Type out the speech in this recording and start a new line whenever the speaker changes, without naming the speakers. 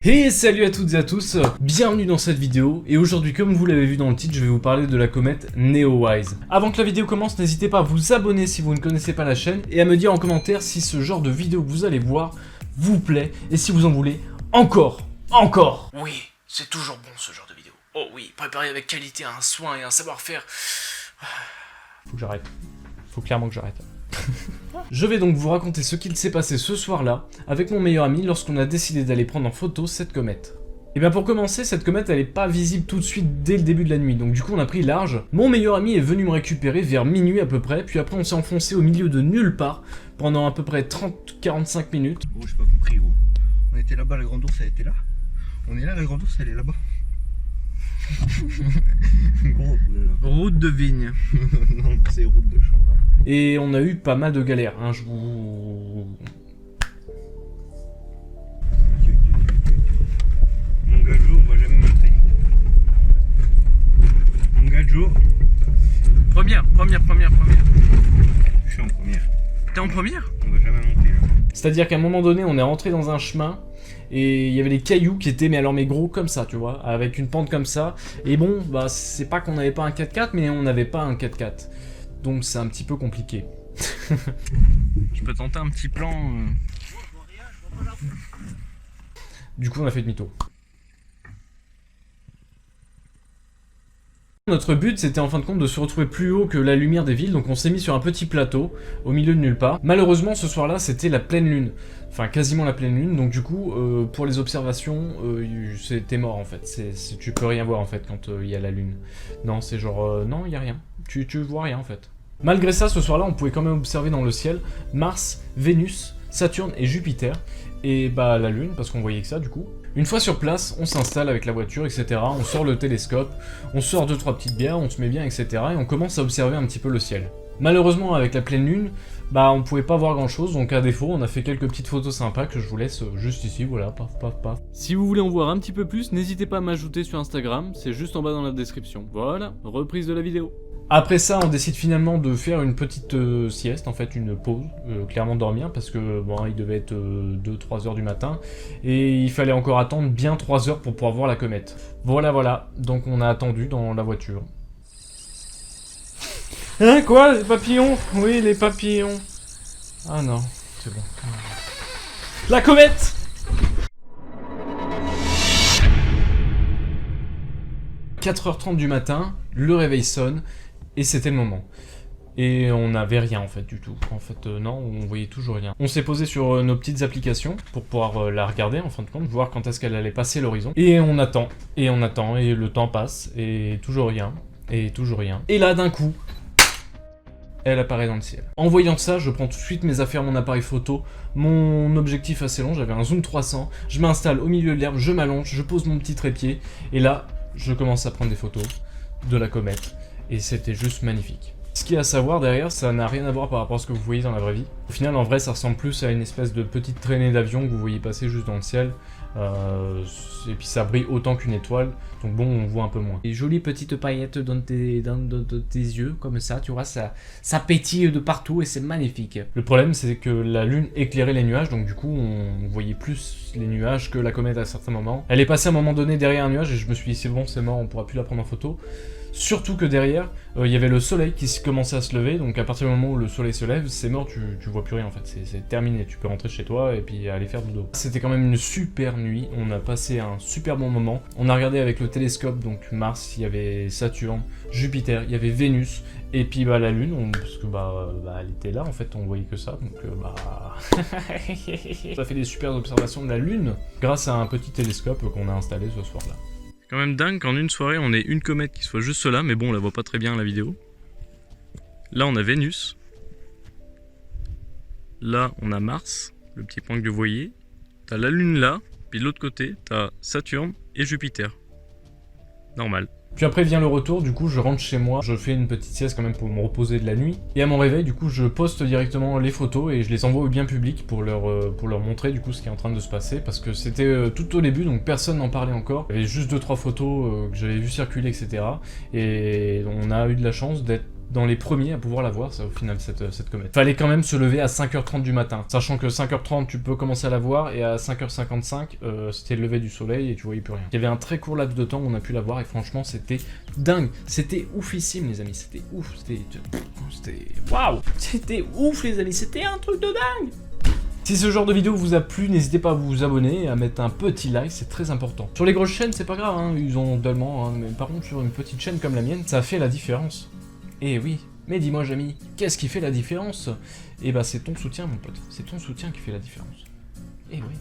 Hey, salut à toutes et à tous, bienvenue dans cette vidéo, et aujourd'hui comme vous l'avez vu dans le titre, je vais vous parler de la comète Neowise. Avant que la vidéo commence, n'hésitez pas à vous abonner si vous ne connaissez pas la chaîne, et à me dire en commentaire si ce genre de vidéo que vous allez voir vous plaît, et si vous en voulez encore. Oui, c'est toujours bon ce genre de vidéo. Oh oui, préparé avec qualité, un soin et un savoir-faire. Faut que j'arrête, faut clairement que j'arrête. Je vais donc vous raconter ce qu'il s'est passé ce soir-là avec mon meilleur ami lorsqu'on a décidé d'aller prendre en photo cette comète. Et bien pour commencer, cette comète elle est pas visible tout de suite dès le début de la nuit, donc du coup on a pris large. Mon meilleur ami est venu me récupérer vers minuit à peu près, puis après on s'est enfoncé au milieu de nulle part pendant à peu près 30-45 minutes.
Oh, j'ai pas compris gros. On était là-bas, la grande ours elle était là. On est là, la grande ours elle est là-bas. Gros,
Route de vigne.
non, c'est route de champ. Là.
Et on a eu pas mal de galères, hein, je vous...
Mon gajo, on va jamais monter. Mon gajo.
Première.
Je suis en première.
T'es en première?
On va jamais monter là.
C'est-à-dire qu'à un moment donné, on est rentré dans un chemin et il y avait des cailloux qui étaient, mais gros comme ça, tu vois, avec une pente comme ça. Et bon, bah c'est pas qu'on n'avait pas un 4x4, mais on n'avait pas un 4x4. Donc c'est un petit peu compliqué.
Je peux tenter un petit plan.
Du coup, on a fait demi-tour. Notre but, c'était en fin de compte de se retrouver plus haut que la lumière des villes, donc on s'est mis sur un petit plateau, au milieu de nulle part. Malheureusement, ce soir-là, c'était la pleine lune. Enfin, quasiment la pleine lune, donc du coup, pour les observations, c'était mort en fait. Tu peux rien voir en fait quand il y a la lune. Non, c'est genre, non, il y a rien. Tu vois rien en fait. Malgré ça, ce soir-là, on pouvait quand même observer dans le ciel Mars, Vénus, Saturne et Jupiter. Et bah la lune, parce qu'on voyait que ça du coup. Une fois sur place, on s'installe avec la voiture, etc. On sort le télescope, on sort 2-3 petites bières, on se met bien, etc. Et on commence à observer un petit peu le ciel. Malheureusement, avec la pleine lune, bah on pouvait pas voir grand chose, donc à défaut, on a fait quelques petites photos sympas que je vous laisse juste ici, voilà, paf. Si vous voulez en voir un petit peu plus, n'hésitez pas à m'ajouter sur Instagram, c'est juste en bas dans la description. Voilà, reprise de la vidéo. Après ça, on décide finalement de faire une petite sieste, en fait une pause, clairement dormir, parce que bon, il devait être 2-3 heures du matin, et il fallait encore attendre bien 3 heures pour pouvoir voir la comète. Voilà, donc on a attendu dans la voiture. Hein, quoi, les papillons? Oui, les papillons. Ah non, c'est bon. La comète! « 4h30 du matin, le réveil sonne, et c'était le moment. Et on n'avait rien en fait du tout. En fait non, on voyait toujours rien. On s'est posé sur nos petites applications pour pouvoir la regarder en fin de compte, voir quand est-ce qu'elle allait passer l'horizon. Et on attend, et le temps passe, et toujours rien, et toujours rien. Et là d'un coup, elle apparaît dans le ciel. En voyant ça, je prends tout de suite mes affaires, mon appareil photo, mon objectif assez long, j'avais un zoom 300, je m'installe au milieu de l'herbe, je m'allonge, je pose mon petit trépied, et là, je commence à prendre des photos de la comète. Et c'était juste magnifique. Ce qu'il y a à savoir derrière, ça n'a rien à voir par rapport à ce que vous voyez dans la vraie vie. Au final, en vrai, ça ressemble plus à une espèce de petite traînée d'avion que vous voyez passer juste dans le ciel. Et puis ça brille autant qu'une étoile, donc bon, on voit un peu moins. Des jolies petites paillettes dans tes yeux, comme ça, tu vois, ça pétille de partout et c'est magnifique. Le problème, c'est que la lune éclairait les nuages, donc du coup, on voyait plus les nuages que la comète à certains moments. Elle est passée à un moment donné derrière un nuage et je me suis dit, c'est bon, c'est mort, on pourra plus la prendre en photo. Surtout que derrière, il y avait le soleil qui commençait à se lever, donc à partir du moment où le soleil se lève, c'est mort, tu vois plus rien en fait, c'est terminé, tu peux rentrer chez toi et puis aller faire dodo. C'était quand même une super nuit, on a passé un super bon moment, on a regardé avec le télescope, donc Mars, il y avait Saturne, Jupiter, il y avait Vénus, et puis bah la Lune, parce que elle était là en fait, on voyait que ça, donc on a fait des super observations de la Lune grâce à un petit télescope qu'on a installé ce soir-là. Quand même dingue qu'en une soirée on ait une comète qui soit juste là, mais bon on la voit pas très bien à la vidéo. Là on a Vénus. Là on a Mars, le petit point que vous voyez. T'as la Lune là, puis de l'autre côté t'as Saturne et Jupiter. Normal. Puis après vient le retour, du coup je rentre chez moi, je fais une petite sieste quand même pour me reposer de la nuit. Et à mon réveil, du coup je poste directement les photos et je les envoie au bien public pour leur montrer du coup ce qui est en train de se passer. Parce que c'était tout au début, donc personne n'en parlait encore. Il y avait juste 2-3 photos que j'avais vu circuler, etc. Et on a eu de la chance d'être dans les premiers à pouvoir la voir, ça, au final, cette comète. Fallait quand même se lever à 5h30 du matin, sachant que 5h30, tu peux commencer à la voir, et à 5h55, c'était le lever du soleil, et tu voyais plus rien. Il y avait un très court laps de temps où on a pu la voir, et franchement, c'était dingue. C'était oufissime, les amis, c'était ouf, c'était... Waouh. C'était ouf, les amis, c'était un truc de dingue. Si ce genre de vidéo vous a plu, n'hésitez pas à vous abonner et à mettre un petit like, c'est très important. Sur les grosses chaînes, c'est pas grave, hein, ils ont tellement, hein, mais par contre, sur une petite chaîne comme la mienne, ça fait la différence. Eh oui, mais dis-moi, Jamy, qu'est-ce qui fait la différence? Eh bah, c'est ton soutien, mon pote, c'est ton soutien qui fait la différence. Eh oui.